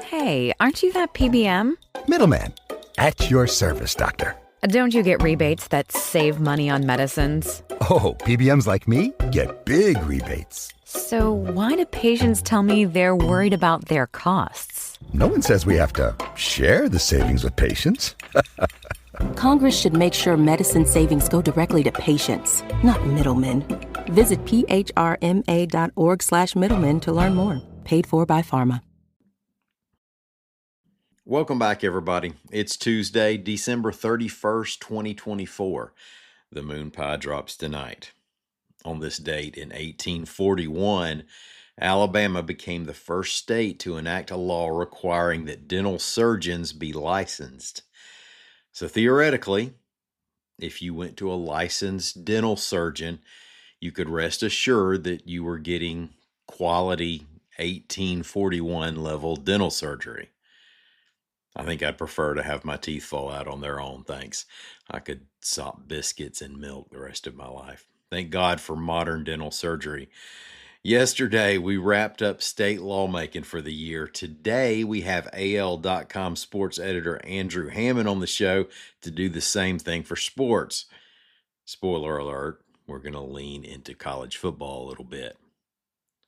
Hey, aren't you that PBM? Middleman, at your service, doctor. Don't you get rebates that save money on medicines? Oh, PBMs like me get big rebates. So why do patients tell me they're worried about their costs? No one says we have to share the savings with patients. Congress should make sure medicine savings go directly to patients, not middlemen. Visit phrma.org/middlemen to learn more. Paid for by pharma. Welcome back, everybody. It's Tuesday, December 31st, 2024. The moon pie drops tonight. On this date in 1841, Alabama became the first state to enact a law requiring that dental surgeons be licensed. So theoretically, if you went to a licensed dental surgeon, you could rest assured that you were getting quality 1841 level dental surgery. I think I'd prefer to have my teeth fall out on their own, thanks. I could sop biscuits and milk the rest of my life. Thank God for modern dental surgery. Yesterday, we wrapped up state lawmaking for the year. Today, we have AL.com sports editor Andrew Hammond on the show to do the same thing for sports. Spoiler alert, we're going to lean into college football a little bit.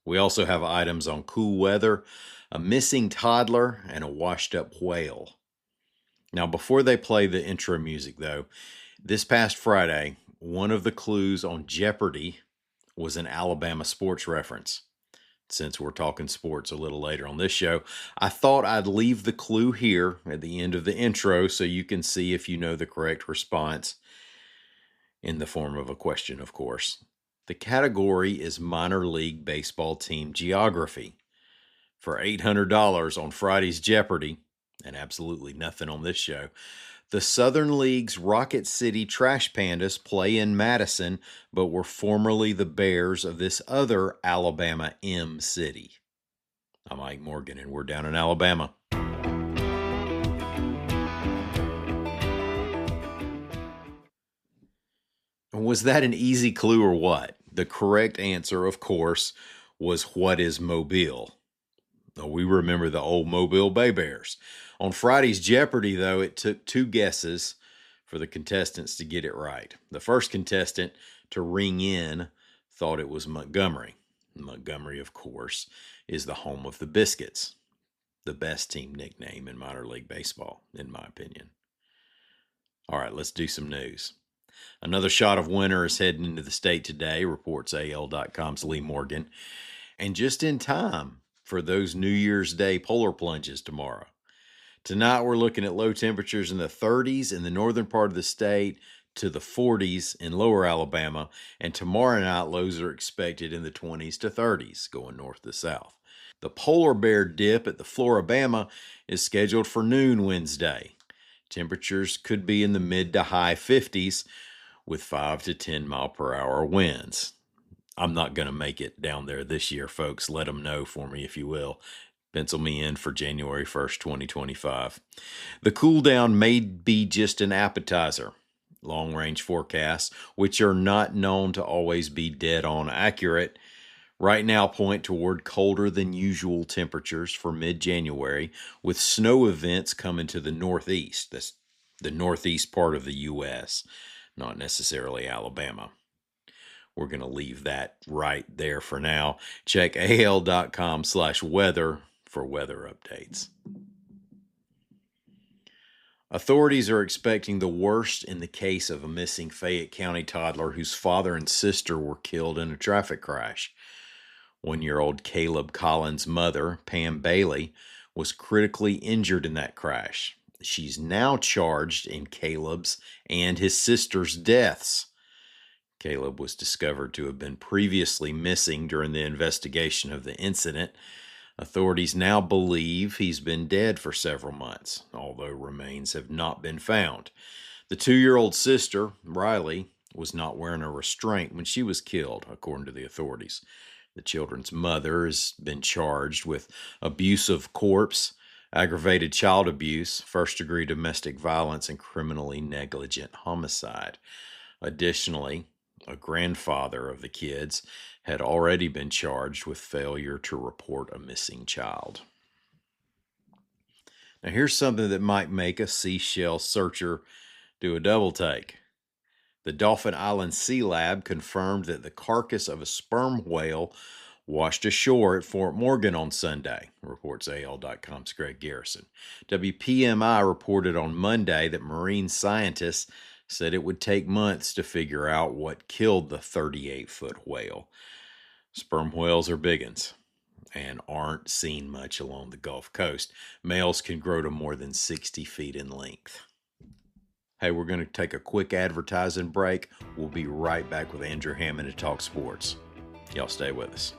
We also have items on cool weather, a missing toddler, and a washed-up whale. Now, before they play the intro music, though, this past Friday, one of the clues on Jeopardy was an Alabama sports reference. Since we're talking sports a little later on this show, I thought I'd leave the clue here at the end of the intro so you can see if you know the correct response, in the form of a question, of course. The category is minor league baseball team geography. For $800 on Friday's Jeopardy, and absolutely nothing on this show, the Southern League's Rocket City Trash Pandas play in Madison, but were formerly the Bears of this other Alabama M city. I'm Mike Morgan, and we're down in Alabama. Was that an easy clue or what? The correct answer, of course, was what is Mobile? We remember the old Mobile Bay Bears. On Friday's Jeopardy, though, it took two guesses for the contestants to get it right. The first contestant to ring in thought it was Montgomery. Montgomery, of course, is the home of the Biscuits, the best team nickname in minor league baseball, in my opinion. All right, let's do some news. Another shot of winter is heading into the state today, reports AL.com's Lee Morgan. And just in time for those New Year's Day polar plunges tomorrow. Tonight, we're looking at low temperatures in the 30s in the northern part of the state to the 40s in lower Alabama. And tomorrow night, lows are expected in the 20s to 30s, going north to south. The polar bear dip at the Floribama is scheduled for noon Wednesday. Temperatures could be in the mid to high 50s with 5 to 10 mile per hour winds. I'm not going to make it down there this year, folks. Let them know for me, if you will. Pencil me in for January 1st, 2025. The cool down may be just an appetizer. Long-range forecasts, which are not known to always be dead-on accurate, right now point toward colder than usual temperatures for mid-January, with snow events coming to the northeast. That's the northeast part of the U.S., not necessarily Alabama. We're going to leave that right there for now. Check al.com/weather for weather updates. Authorities are expecting the worst in the case of a missing Fayette County toddler whose father and sister were killed in a traffic crash. 1-year-old Caleb Collins' mother, Pam Bailey, was critically injured in that crash. She's now charged in Caleb's and his sister's deaths. Caleb was discovered to have been previously missing during the investigation of the incident. Authorities now believe he's been dead for several months, although remains have not been found. The 2-year-old sister, Riley, was not wearing a restraint when she was killed, according to the authorities. The children's mother has been charged with abuse of corpse, aggravated child abuse, first-degree domestic violence, and criminally negligent homicide. Additionally, a grandfather of the kids had already been charged with failure to report a missing child. Now, here's something that might make a seashell searcher do a double take. The Dauphin Island Sea Lab confirmed that the carcass of a sperm whale washed ashore at Fort Morgan on Sunday, reports AL.com's Greg Garrison. WPMI reported on Monday that marine scientists said it would take months to figure out what killed the 38-foot whale. Sperm whales are biggins and aren't seen much along the Gulf Coast. Males can grow to more than 60 feet in length. Hey, we're going to take a quick advertising break. We'll be right back with Andrew Hammond to talk sports. Y'all stay with us.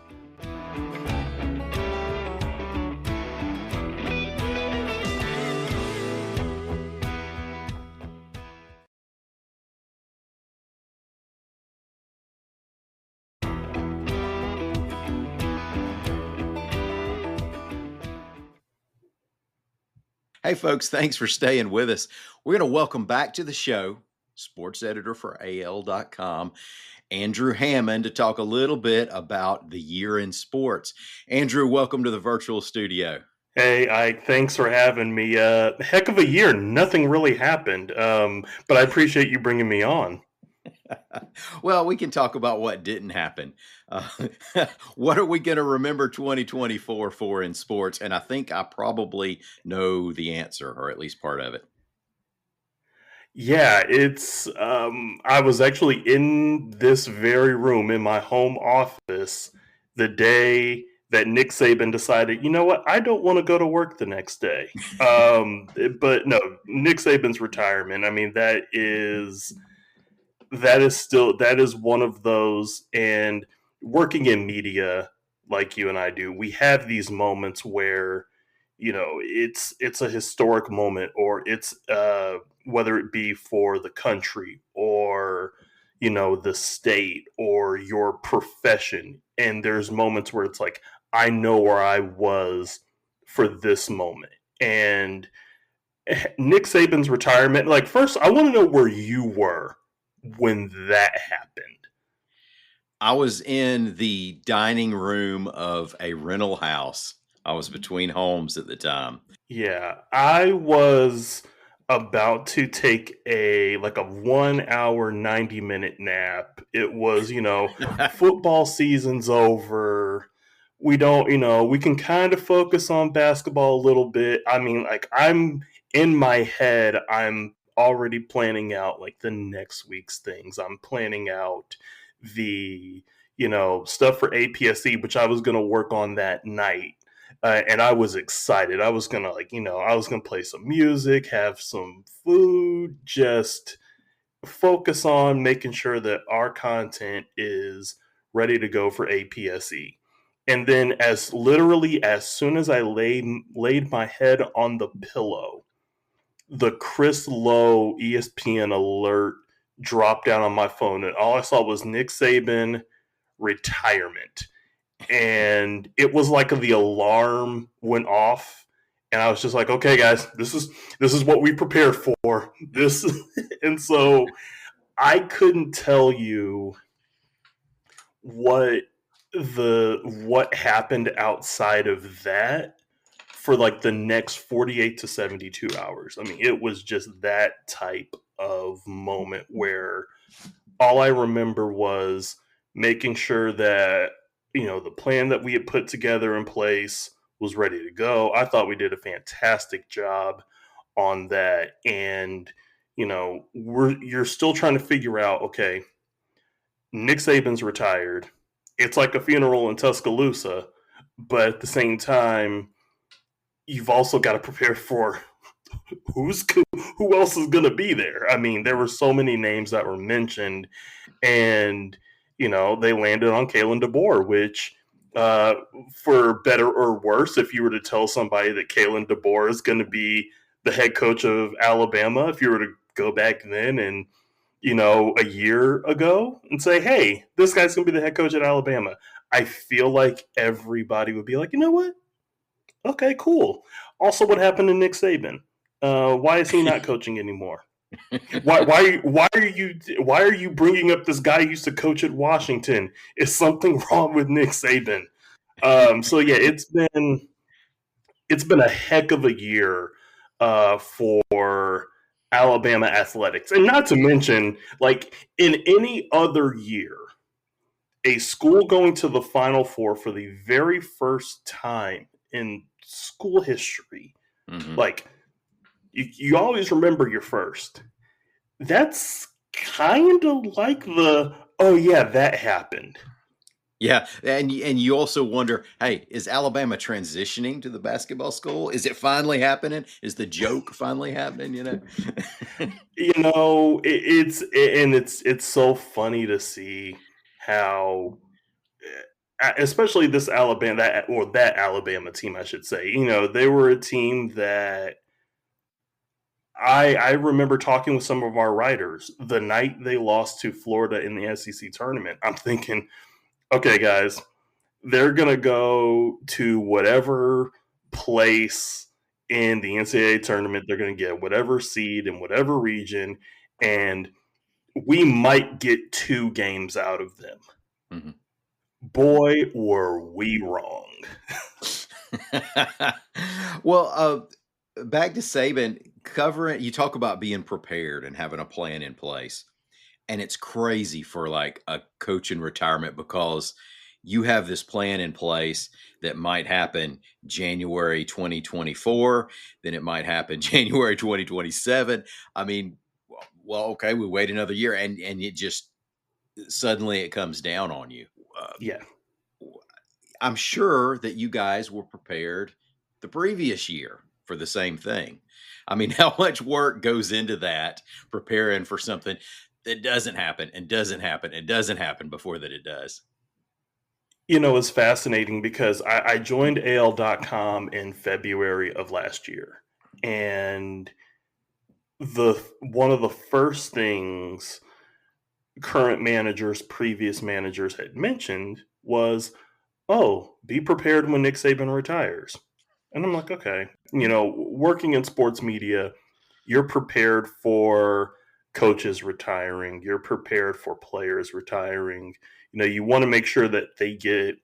Hey, folks, thanks for staying with us. We're going to welcome back to the show sports editor for AL.com, Andrew Hammond, to talk a little bit about the year in sports. Andrew, welcome to the virtual studio. Hey, Ike, thanks for having me. Heck of a year. Nothing really happened, but I appreciate you bringing me on. Well, we can talk about what didn't happen. What are we going to remember 2024 for in sports? And I think I probably know the answer, or at least part of it. Yeah, it's. I was actually in this very room in my home office the day that Nick Saban decided, you know what, I don't want to go to work the next day. But no, Nick Saban's retirement. I mean, that is one of those. And working in media like you and I do, we have these moments where it's a historic moment, or it's whether it be for the country or the state or your profession, and there's moments where it's like, I know where I was for this moment. And Nick Saban's retirement, like, first I want to know where you were when that happened. I was in the dining room of a rental house. I was between homes at the time. Yeah, I was about to take a 1 hour 90-minute nap. It was, football season's over. We don't, we can kind of focus on basketball a little bit. I mean, like, I'm in my head, I'm already planning out like the next week's things. I'm planning out the, stuff for APSE, which I was going to work on that night. And I was excited. I was going to I was going to play some music, have some food, just focus on making sure that our content is ready to go for APSE. And then as soon as I laid my head on the pillow, the Chris Lowe ESPN alert dropped down on my phone, and all I saw was Nick Saban retirement. And it was like the alarm went off, and I was just like, okay, guys, this is what we prepared for. And so I couldn't tell you what happened outside of that for like the next 48 to 72 hours. I mean, it was just that type of moment where all I remember was making sure that the plan that we had put together in place was ready to go. I thought we did a fantastic job on that. And, you're still trying to figure out, okay, Nick Saban's retired. It's like a funeral in Tuscaloosa, but at the same time, you've also got to prepare for who else is going to be there. I mean, there were so many names that were mentioned, and they landed on Kalen DeBoer, which, for better or worse, if you were to tell somebody that Kalen DeBoer is going to be the head coach of Alabama, if you were to go back then and, a year ago and say, hey, this guy's going to be the head coach at Alabama, I feel like everybody would be like, you know what? Okay, cool. Also, what happened to Nick Saban? Why is he not coaching anymore? Why are you bringing up this guy who used to coach at Washington? Is something wrong with Nick Saban? So yeah, it's been a heck of a year for Alabama athletics. And not to mention, like in any other year, a school going to the Final Four for the very first time in school history, like you always remember your first. That's kind of like oh yeah, that happened. Yeah, and you also wonder, hey, is Alabama transitioning to the basketball school? Is it finally happening? Is the joke finally happening? It's so funny to see how, especially this that Alabama team, I should say. They were a team that I remember talking with some of our writers the night they lost to Florida in the SEC tournament. I'm thinking, okay, guys, they're going to go to whatever place in the NCAA tournament. They're going to get whatever seed in whatever region, and we might get 2 games out of them. Mm-hmm. Boy, were we wrong. Well, back to Saban, covering, you talk about being prepared and having a plan in place. And it's crazy for like a coach in retirement because you have this plan in place that might happen January 2024, then it might happen January 2027. I mean, well, okay, we wait another year and it just suddenly it comes down on you. Yeah. I'm sure that you guys were prepared the previous year for the same thing. I mean, how much work goes into that preparing for something that doesn't happen and doesn't happen and doesn't happen before that it does? It's fascinating because I joined AL.com in February of last year. And one of the first things previous managers had mentioned was, oh, be prepared when Nick Saban retires. And I'm like, okay, working in sports media, you're prepared for coaches retiring, you're prepared for players retiring. You want to make sure that they get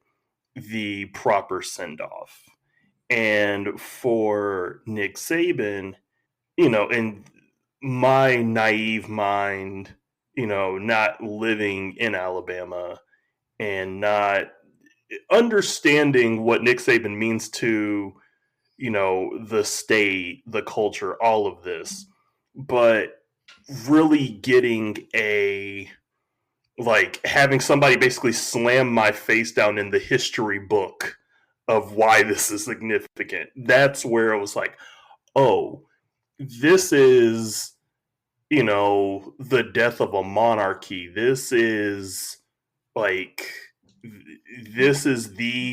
the proper send off. And for Nick Saban, in my naive mind, not living in Alabama and not understanding what Nick Saban means to, the state, the culture, all of this, but really getting having somebody basically slam my face down in the history book of why this is significant. That's where it was like, oh, this is, the death of a monarchy. This is the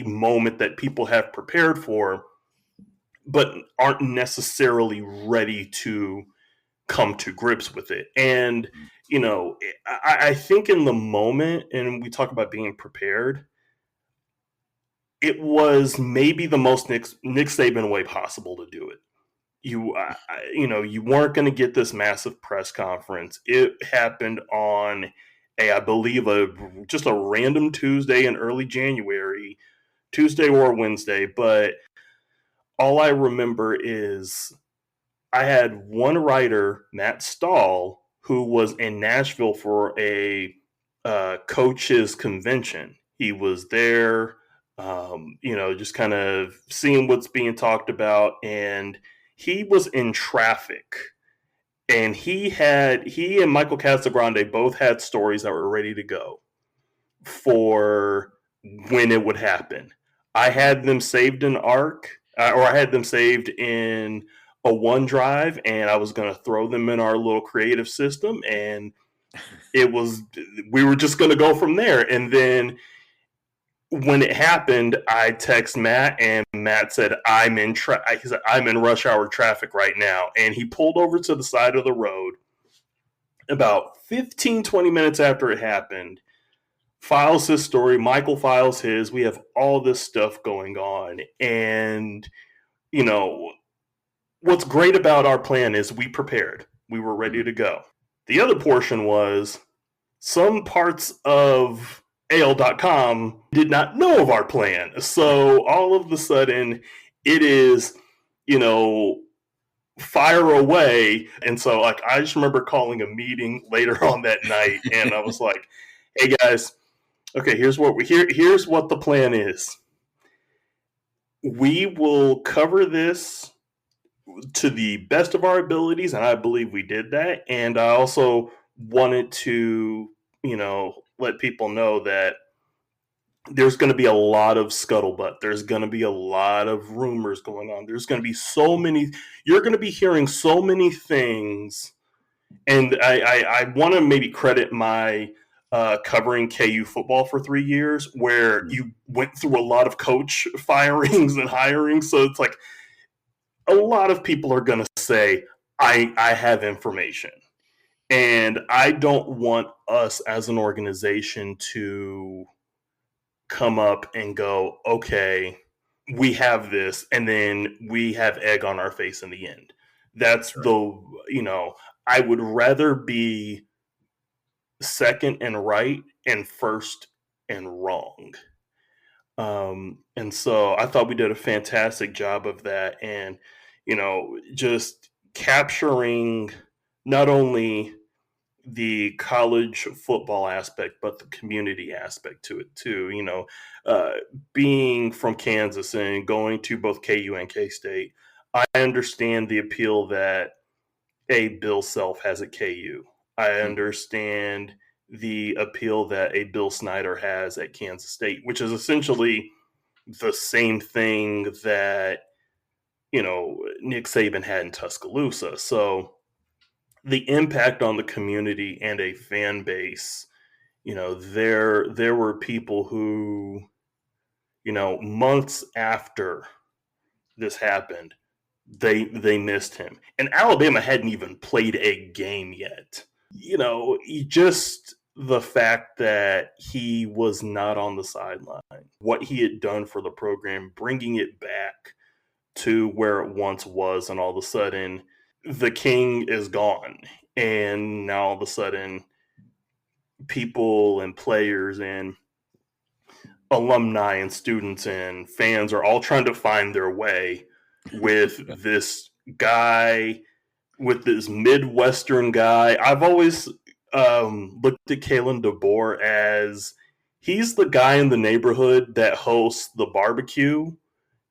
moment that people have prepared for, but aren't necessarily ready to come to grips with it. And, I think in the moment, and we talk about being prepared, it was maybe the most Nick Saban way possible to do it. You weren't going to get this massive press conference. It happened on I believe just a random Tuesday in early January, Tuesday or Wednesday. But all I remember is I had one writer, Matt Stahl, who was in Nashville for a coaches convention. He was there, just kind of seeing what's being talked about, and he was in traffic. And he and Michael Casagrande both had stories that were ready to go for when it would happen. I had them saved in Arc, or I had them saved in a OneDrive, and I was going to throw them in our little creative system, and we were just going to go from there. And then when it happened, I text Matt, and Matt said, he said, I'm in rush hour traffic right now. And he pulled over to the side of the road about 15, 20 minutes after it happened, files his story. Michael files his. We have all this stuff going on. And, what's great about our plan is we prepared. We were ready to go. The other portion was some parts of AL.com did not know of our plan. So all of a sudden, it is, fire away. And so like I just remember calling a meeting later on that night, and I was like, hey guys, okay, here's what the plan is. We will cover this to the best of our abilities, and I believe we did that. And I also wanted to, let people know that there's going to be a lot of scuttlebutt. There's going to be a lot of rumors going on. There's going to be you're going to be hearing so many things. And I want to maybe credit my covering KU football for 3 years, where you went through a lot of coach firings and hirings. So it's like a lot of people are going to say, I have information. And I don't want us as an organization to come up and go, okay, we have this, and then we have egg on our face in the end. That's I would rather be second and right and first and wrong. And so I thought we did a fantastic job of that. And, just capturing not only the college football aspect, but the community aspect to it too. Being from Kansas and going to both KU and K-State, I understand the appeal that a Bill Self has at KU. I understand the appeal that a Bill Snyder has at Kansas State, which is essentially the same thing that, Nick Saban had in Tuscaloosa. So the impact on the community and a fan base, there were people who, months after this happened, they missed him. And Alabama hadn't even played a game yet. Just the fact that he was not on the sideline, what he had done for the program, bringing it back to where it once was, and all of a sudden the king is gone. And now all of a sudden people and players and alumni and students and fans are all trying to find their way with this guy, with this Midwestern guy. I've always looked at Kalen DeBoer as he's the guy in the neighborhood that hosts the barbecue.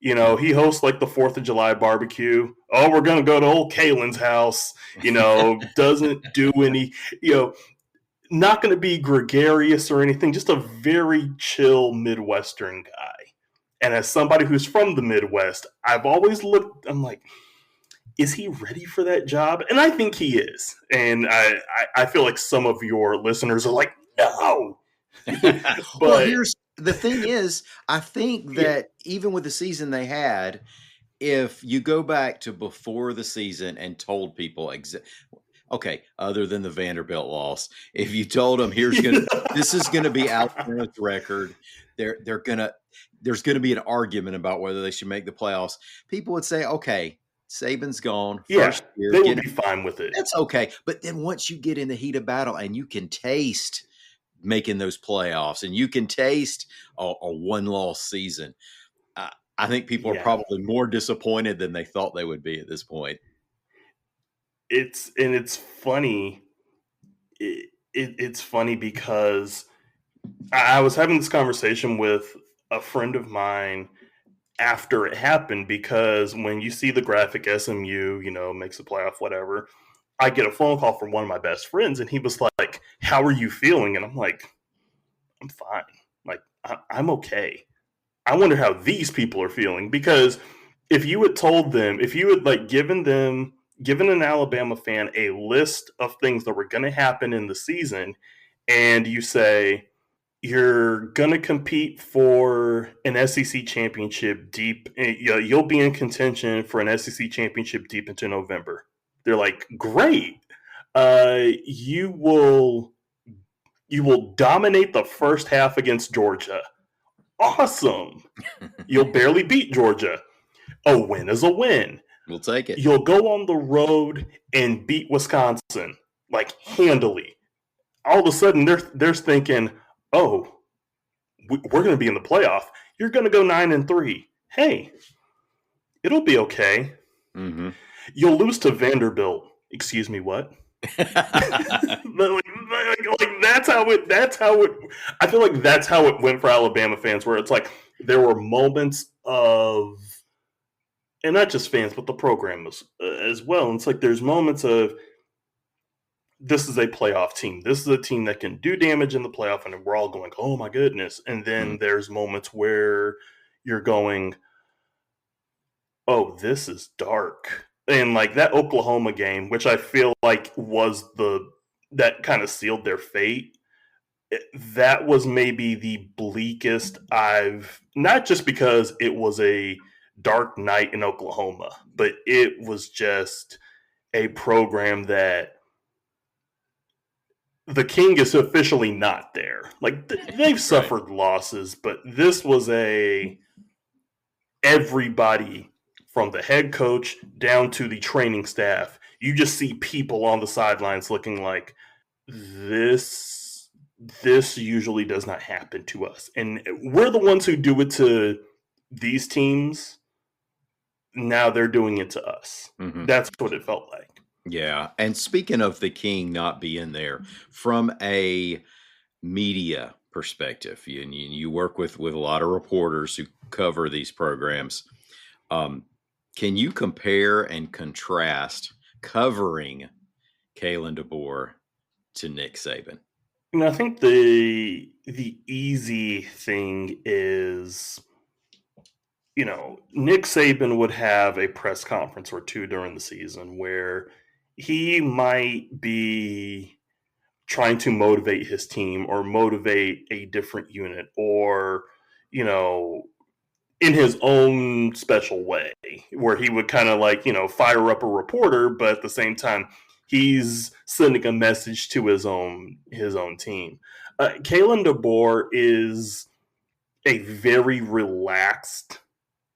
He hosts like the 4th of July barbecue. Oh, we're going to go to old Kalen's house, doesn't do any, not going to be gregarious or anything, just a very chill Midwestern guy. And as somebody who's from the Midwest, I've always I'm like, is he ready for that job? And I think he is. And I feel like some of your listeners are like, no. But well, here's the thing is, I think that even with the season they had, if you go back to before the season and told people okay, other than the Vanderbilt loss, if you told them this is gonna be Alabama's record, there's gonna be an argument about whether they should make the playoffs, people would say, okay, Saban's gone. First year, they would be fine with it. That's okay. But then once you get in the heat of battle and you can taste making those playoffs and you can taste a one-loss season, I think people are probably more disappointed than they thought they would be at this point. It's funny. It's funny because I was having this conversation with a friend of mine after it happened, because when you see the graphic SMU, makes the playoff, whatever, I get a phone call from one of my best friends, and he was like, how are you feeling? And I'm like, I'm fine. Like, I'm okay. I wonder how these people are feeling, because if you had told them, if you had given an Alabama fan a list of things that were going to happen in the season, and you say, you're going to compete for an SEC championship deep, you'll be in contention for an SEC championship deep into November. They're like, great. You will dominate the first half against Georgia. Awesome. You'll barely beat Georgia. A win is a win. We'll take it. You'll go on the road and beat Wisconsin, handily. All of a sudden, they're thinking, oh, we're going to be in the playoff. You're going to go 9-3. Hey, it'll be okay. Mm-hmm. You'll lose to Vanderbilt. Excuse me, what? Like that's how it. That's how it. I feel like that's how it went for Alabama fans, where it's like there were moments of, and not just fans, but the program as well. And it's like there's moments of this is a playoff team. This is a team that can do damage in the playoff, and we're all going, "Oh my goodness!" And then there's moments where you're going, "Oh, this is dark." And like that Oklahoma game, which I feel like was that kind of sealed their fate. That was maybe the bleakest not just because it was a dark night in Oklahoma, but it was just a program that the king is officially not there. Like they've suffered losses, but this was everybody from the head coach down to the training staff. You just see people on the sidelines looking like this usually does not happen to us. And we're the ones who do it to these teams. Now they're doing it to us. Mm-hmm. That's what it felt like. Yeah. And speaking of the king not being there, from a media perspective, you work with a lot of reporters who cover these programs. Can you compare and contrast covering Kalen DeBoer to Nick Saban? I think the easy thing is, Nick Saban would have a press conference or two during the season where he might be trying to motivate his team or motivate a different unit or, in his own special way, where he would kind of like, fire up a reporter, but at the same time, he's sending a message to his own team. Kalen DeBoer is a very relaxed,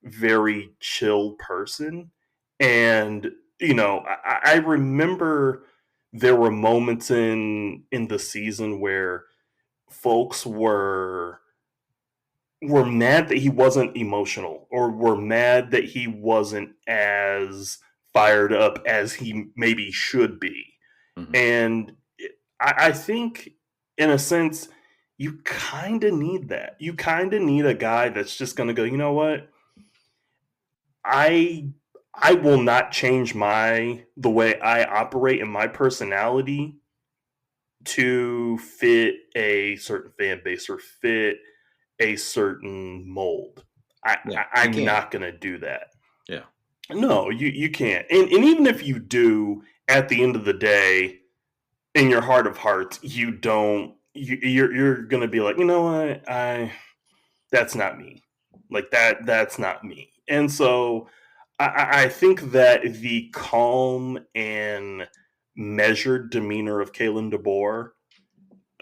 very chill person. And, I remember there were moments in the season where folks were mad that he wasn't emotional or were mad that he wasn't as fired up as he maybe should be. Mm-hmm. And I think, in a sense, you kind of need that. You kind of need a guy that's just going to go, you know what? I will not change the way I operate and my personality to fit a certain fan base or fit a certain mold. I'm not going to do that. Yeah. No, you can't. And even if you do, at the end of the day, in your heart of hearts, you're going to be like, you know what? That's not me. Like that's not me. And so I think that the calm and measured demeanor of Kalen DeBoer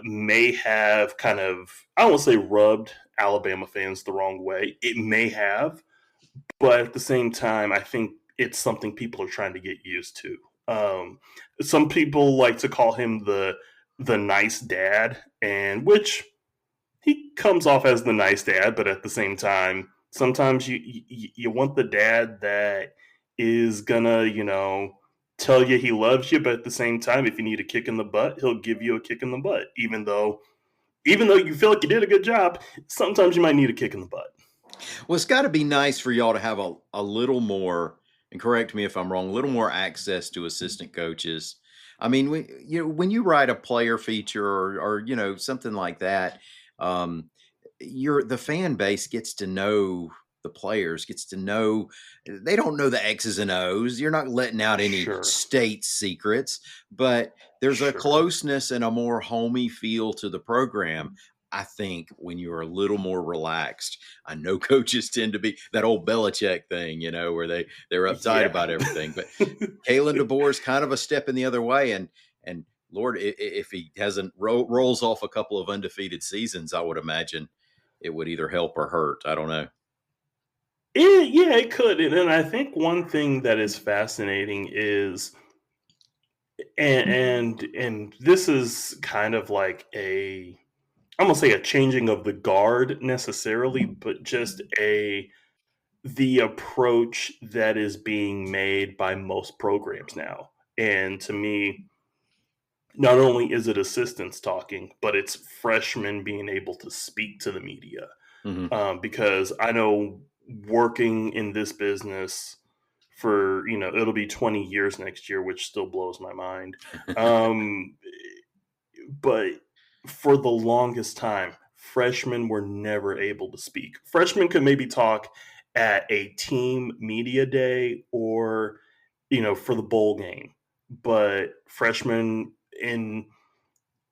may have kind of, I don't want to say rubbed Alabama fans the wrong way. It may have, but at the same time, I think it's something people are trying to get used to. Some people like to call him the nice dad, and which he comes off as the nice dad, but at the same time, sometimes you want the dad that is gonna, tell you he loves you, but at the same time, if you need a kick in the butt, he'll give you a kick in the butt, even though you feel like you did a good job. Sometimes you might need a kick in the butt. Well, it's got to be nice for y'all to have a little more, and correct me if I'm wrong, a little more access to assistant coaches. I mean, when you write a player feature or something like that, the fan base gets to know the players, gets to know, they don't know the X's and O's. You're not letting out any state secrets, but there's a closeness and a more homey feel to the program. I think when you're a little more relaxed, I know coaches tend to be that old Belichick thing, where they're uptight about everything, but Kalen DeBoer is kind of a step in the other way. And Lord, if he hasn't rolls off a couple of undefeated seasons, I would imagine it would either help or hurt. I don't know. It could. And I think one thing that is fascinating is, and this is kind of like I'm going to say a changing of the guard necessarily, but just the approach that is being made by most programs now. And to me, not only is it assistants talking, but it's freshmen being able to speak to the media. Hmm. Because I know working in this business for, it'll be 20 years next year, which still blows my mind. Um, but for the longest time, freshmen were never able to speak. Freshmen could maybe talk at a team media day or, for the bowl game. But freshmen in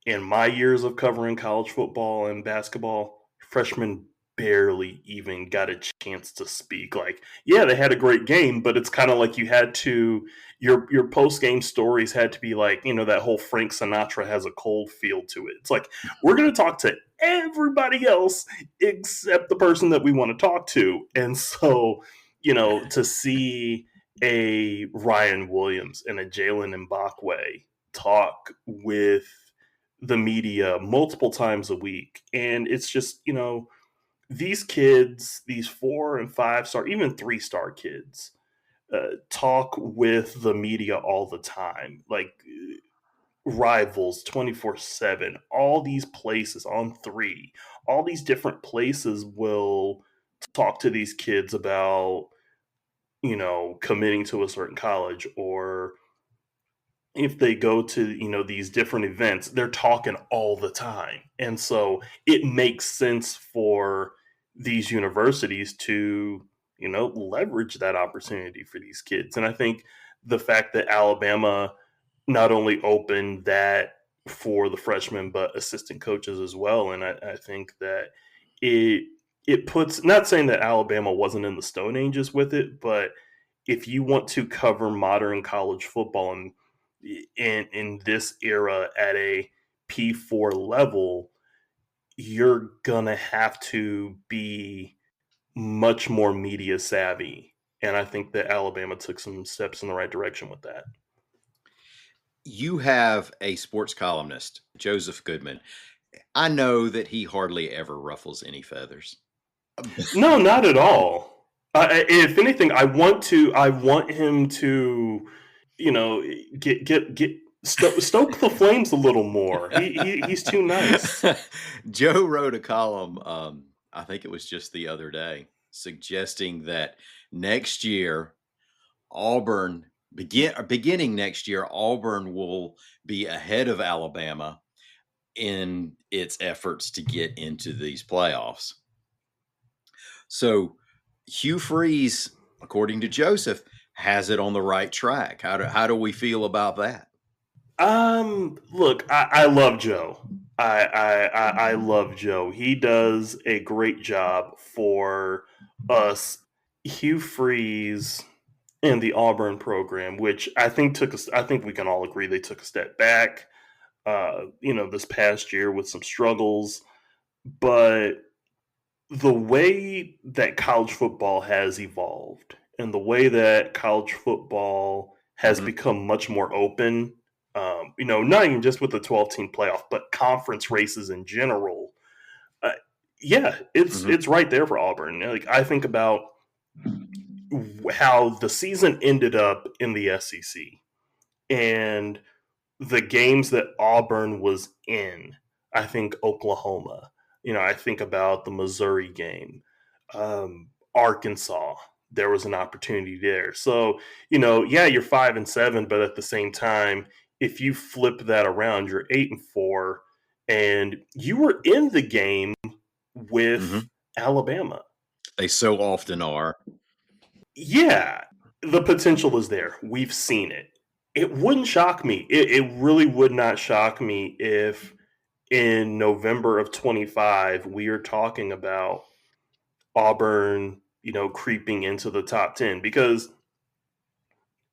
my years of covering college football and basketball, freshmen barely even got a chance to speak. Like, yeah, they had a great game, but it's kind of like you had to your post game stories had to be like, that whole Frank Sinatra has a cold feel to it. It's like we're going to talk to everybody else except the person that we want to talk to. And so, to see a Ryan Williams and a Jalen Mbakwe talk with the media multiple times a week. And it's just, these kids, these 4 and 5 star, even 3-star kids, talk with the media all the time. Like Rivals 24/7, all these places on three, all these different places will talk to these kids about, committing to a certain college, or if they go to these different events, they're talking all the time. And so it makes sense for these universities to leverage that opportunity for these kids. And I think the fact that Alabama not only opened that for the freshmen but assistant coaches as well, and I think that it it puts, not saying that Alabama wasn't in the Stone Ages with it, but if you want to cover modern college football and in this era at a P4 level, you're gonna have to be much more media savvy. And I think that Alabama took some steps in the right direction with that. You have a sports columnist, Joseph Goodman. I know that he hardly ever ruffles any feathers. No, not at all. If anything, I want him to, get stoke the flames a little more. He's too nice. Joe wrote a column, I think it was just the other day, suggesting that next year, beginning next year, Auburn will be ahead of Alabama in its efforts to get into these playoffs. So Hugh Freeze, according to Joseph, has it on the right track. How do we feel about that? Look, I love Joe. I love Joe. He does a great job for us. Hugh Freeze and the Auburn program, which I think I think we can all agree they took a step back. This past year with some struggles, but the way that college football has evolved and the way that college football has Mhm. become much more open, not even just with the 12-team playoff, but conference races in general. Uh, yeah, it's Mhm. it's right there for Auburn. Like I think about how the season ended up in the SEC and the games that Auburn was in. I think Oklahoma. I think about the Missouri game, Arkansas. There was an opportunity there. So, yeah, you're 5-7, but at the same time, if you flip that around, you're 8-4, and you were in the game with Mhm. Alabama. They so often are. Yeah, the potential is there. We've seen it. It wouldn't shock me. It really would not shock me if in November of 25 we are talking about Auburn, creeping into the top 10, because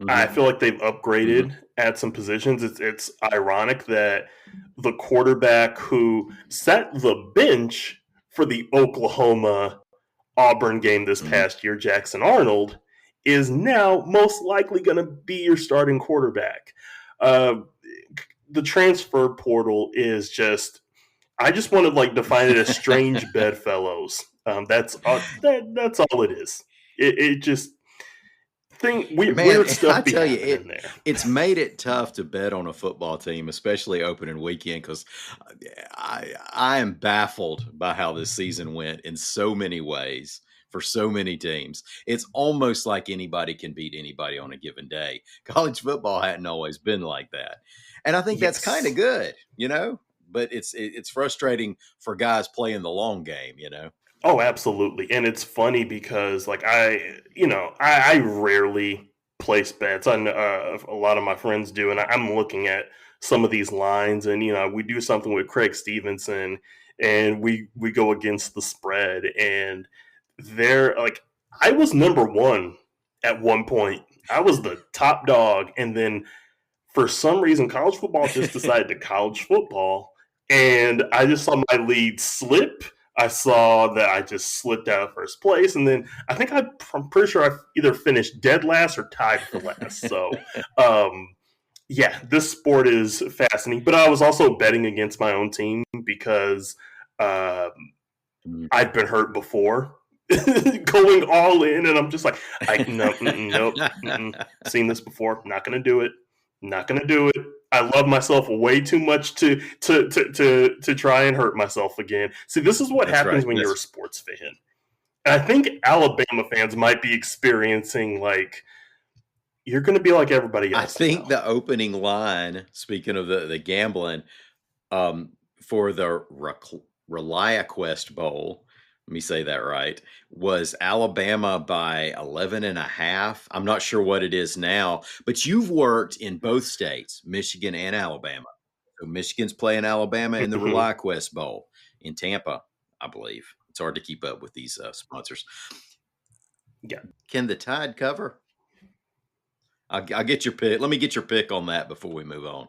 I Mhm. feel like they've Mhm. upgraded at some positions. It's ironic that the quarterback who set the bench for the Oklahoma Auburn game this Mhm. past year, Jackson Arnold, is now most likely going to be your starting quarterback. Uh, the transfer portal is just, I just want to like define it as strange bedfellows. That's all it is. it just Man, weird stuff I be tell you, happening there. it's made it tough to bet on a football team, especially opening weekend, because I am baffled by how this season went in so many ways for so many teams. It's almost like anybody can beat anybody on a given day. College football hadn't always been like that, and I think that's kind Yes. of good, you know. But it's frustrating for guys playing the long game, you know. Oh, absolutely. And it's funny because like I rarely place bets. I know a lot of my friends do, and I'm looking at some of these lines, and we do something with Craig Stevenson, and we go against the spread, and they're like, I was number one at one point. I was the top dog, and then for some reason, college football just decided to college football, and I just saw my lead slip. I saw that I just slipped out of first place, and then I'm pretty sure I either finished dead last or tied for last. So, um, yeah, this sport is fascinating. But I was also betting against my own team because um, Mm. I've been hurt before, going all in, and I'm just like, no, nope, seen this before. Not gonna do it. Not gonna do it. I love myself way too much to try and hurt myself again. See, this is what That's happens right. when you're a sports fan. And I think Alabama fans might be experiencing like you're going to be like everybody I else think now. the opening line, speaking of the gambling, for the ReliaQuest Bowl, let me say that right, was Alabama by 11 and a half. I'm not sure what it is now, but you've worked in both states, Michigan and Alabama. So Michigan's playing Alabama in the Mhm. ReliaQuest Bowl in Tampa, I believe. It's hard to keep up with these sponsors. Yeah. Can the Tide cover? I'll get your pick. Let me get your pick on that before we move on.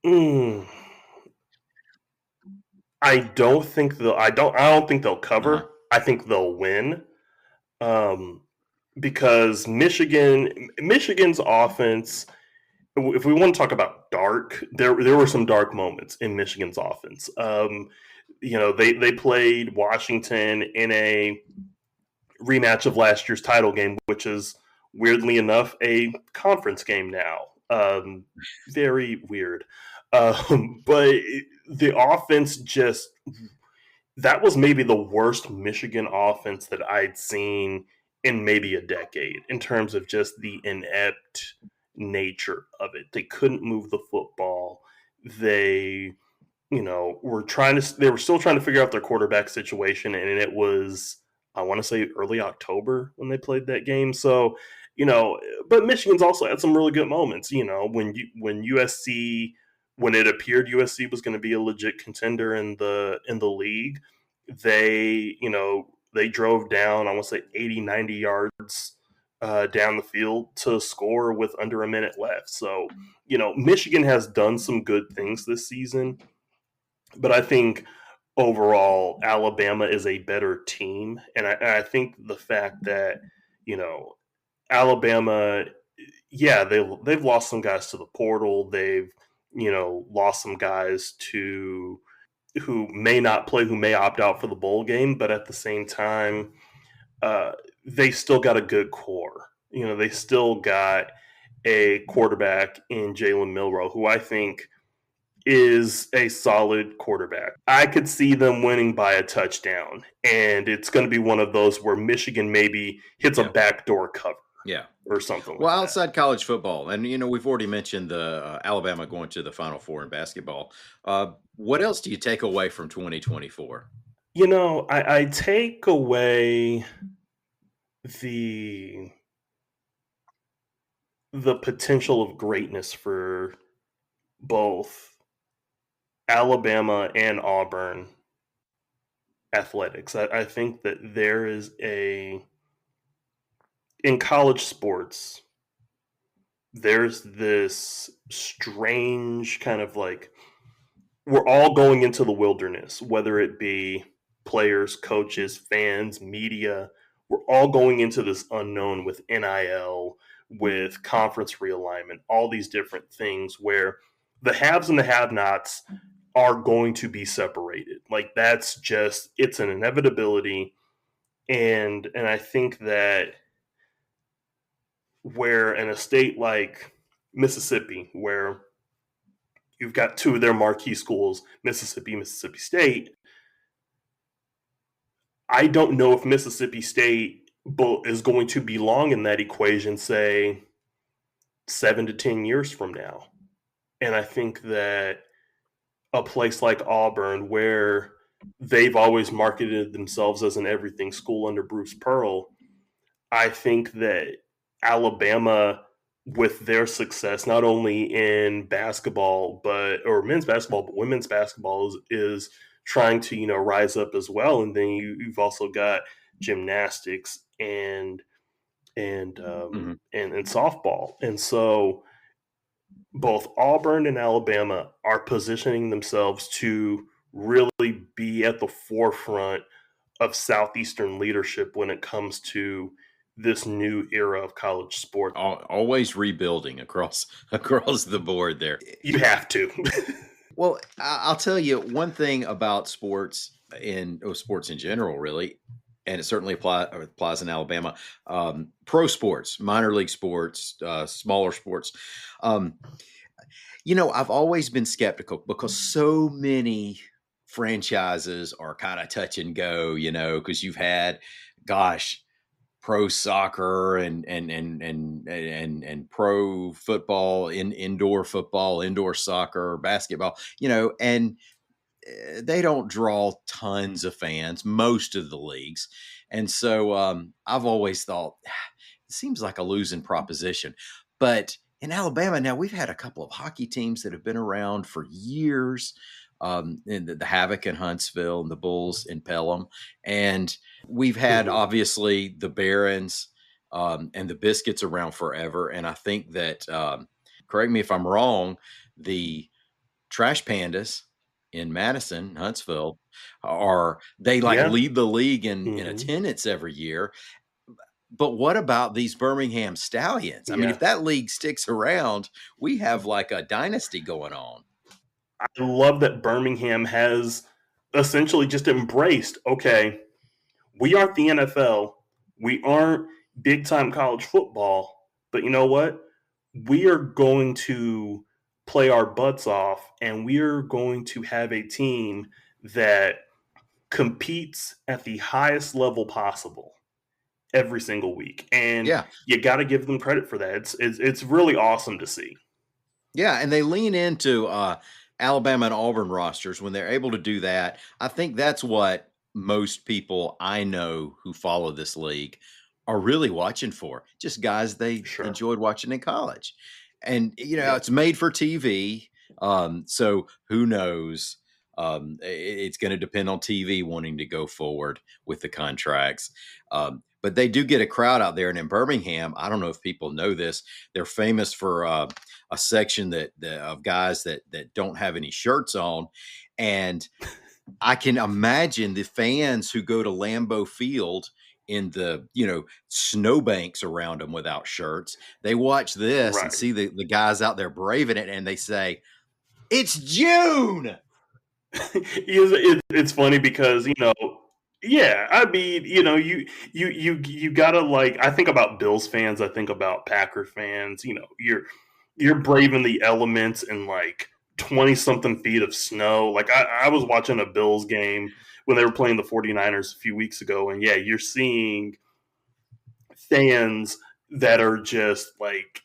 Mm. I don't think they'll Uh-huh. cover. I think they'll win. Um, because Michigan's offense, if we want to talk about dark, there were some dark moments in Michigan's offense. They played Washington in a rematch of last year's title game, which is weirdly enough a conference game now. Very weird. But the offense just that was maybe the worst Michigan offense that I'd seen in maybe a decade in terms of just the inept nature of it. They couldn't move the football. They, they were still trying to figure out their quarterback situation, and it was, I want to say, early October when they played that game. So, but Michigan's also had some really good moments. When USC, when it appeared USC was going to be a legit contender in the league, they drove down, I want to say 80, 90 yards down the field to score with under a minute left. So, Michigan has done some good things this season, but I think overall Alabama is a better team, and I think the fact that you know Alabama, yeah, they've lost some guys to the portal. They've lost some guys to who may not play, who may opt out for the bowl game, but at the same time, uh, they still got a good core. They still got a quarterback in Jalen Milroe, who I think is a solid quarterback. I could see them winning by a touchdown, and it's going to be one of those where Michigan maybe hits a Yeah. backdoor cover Yeah. or something Well, like that. outside college football, and we've already mentioned the Alabama going to the Final Four in basketball. What else do you take away from 2024? I take away the the potential of greatness for both Alabama and Auburn athletics. I think that there is in college sports, there's this strange kind of like we're all going into the wilderness, whether it be players, coaches, fans, media. We're all going into this unknown with NIL, with conference realignment, all these different things where the haves and the have nots are going to be separated. Like it's an inevitability. And I think that where in a state like Mississippi, where you've got two of their marquee schools, Mississippi State, I don't know if Mississippi State is going to belong in that equation, say, 7 to 10 years from now. And I think that a place like Auburn, where they've always marketed themselves as an everything school under Bruce Pearl, I think that Alabama, with their success, not only in basketball, or men's basketball, but women's basketball is trying to, rise up as well. And then you've also got gymnastics Mhm. and softball. And so both Auburn and Alabama are positioning themselves to really be at the forefront of Southeastern leadership when it comes to this new era of college sport. Always rebuilding across across the board there. You have to. Well, I'll tell you one thing about sports in general, really, and it certainly applies in Alabama. Pro sports, minor league sports, smaller sports. Um, I've always been skeptical because so many franchises are kind of touch and go. Because you've had, gosh, pro soccer and pro football, indoor football, indoor soccer, basketball, and they don't draw tons of fans, most of the leagues. And so I've always thought it seems like a losing proposition. But in Alabama, now we've had a couple of hockey teams that have been around for years. In the Havoc in Huntsville and the Bulls in Pelham. And we've had Mhm. obviously the Barons and the Biscuits around forever. And I think that, correct me if I'm wrong, the Trash Pandas in Madison, Huntsville, they like Yeah. lead the league in Mhm. attendance every year. But what about these Birmingham Stallions? I mean, Yeah. if that league sticks around, we have like a dynasty going on. I love that Birmingham has essentially just embraced, okay, we aren't the NFL, we aren't big time college football, but you know what? We are going to play our butts off and we are going to have a team that competes at the highest level possible every single week. And Yeah. you got to give them credit for that. It's really awesome to see. Yeah, and they lean into Alabama and Auburn rosters when they're able to do that. I think that's what most people I know who follow this league are really watching for. Just guys they Sure. enjoyed watching in college. And Yep. it's made for TV. So who knows? It's going to depend on TV wanting to go forward with the contracts. But they do get a crowd out there. And in Birmingham, I don't know if people know this, they're famous for a section of guys that don't have any shirts on, and I can imagine the fans who go to Lambeau Field in the snowbanks around them without shirts. They watch this and Right. see the guys out there braving it, and they say, "It's June." It's funny because yeah, I mean, you gotta, like, I think about Bills fans, I think about Packer fans. You're braving the elements in like 20 something feet of snow. Like I was watching a Bills game when they were playing the 49ers a few weeks ago, and yeah, you're seeing fans that are just like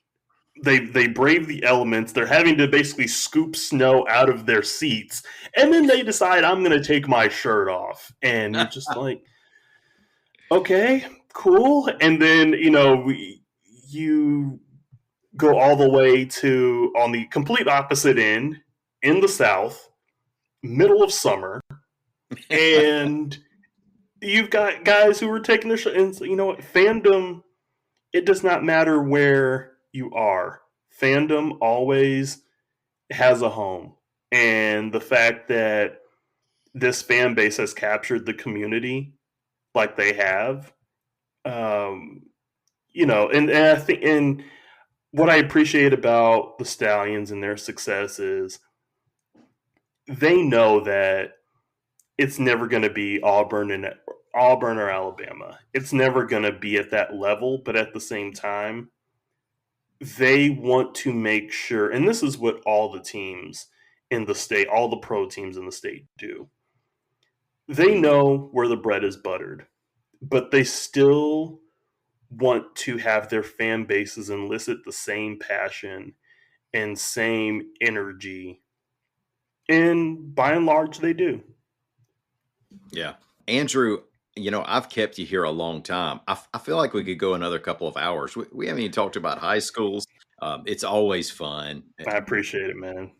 they brave the elements. They're having to basically scoop snow out of their seats, and then they decide, I'm going to take my shirt off, and you're just like, okay, cool. And then you go all the way to on the complete opposite end in the South, middle of summer, and you've got guys who are taking their shirt. And so, you know what, fandom, it does not matter where you are. Fandom always has a home. And the fact that this fan base has captured the community like they have, um, and I think, and what I appreciate about the Stallions and their success is they know that it's never going to be Auburn or Alabama. It's never going to be at that level, but at the same time, they want to make sure, and this is what all the teams in the state, all the pro teams in the state do. They know where the bread is buttered, but they still want to have their fan bases elicit the same passion and same energy. And by and large, they do. Yeah. Andrew, I've kept you here a long time. I feel like we could go another couple of hours. We haven't even talked about high schools. It's always fun. I appreciate it, man.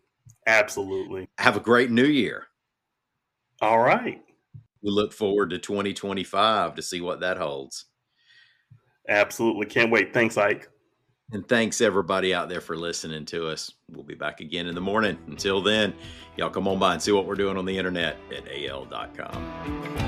Absolutely. Have a great new year. All right. We look forward to 2025 to see what that holds. Absolutely. Can't wait. Thanks, Ike. And thanks everybody out there for listening to us. We'll be back again in the morning. Until then, y'all come on by and see what we're doing on the internet at al.com.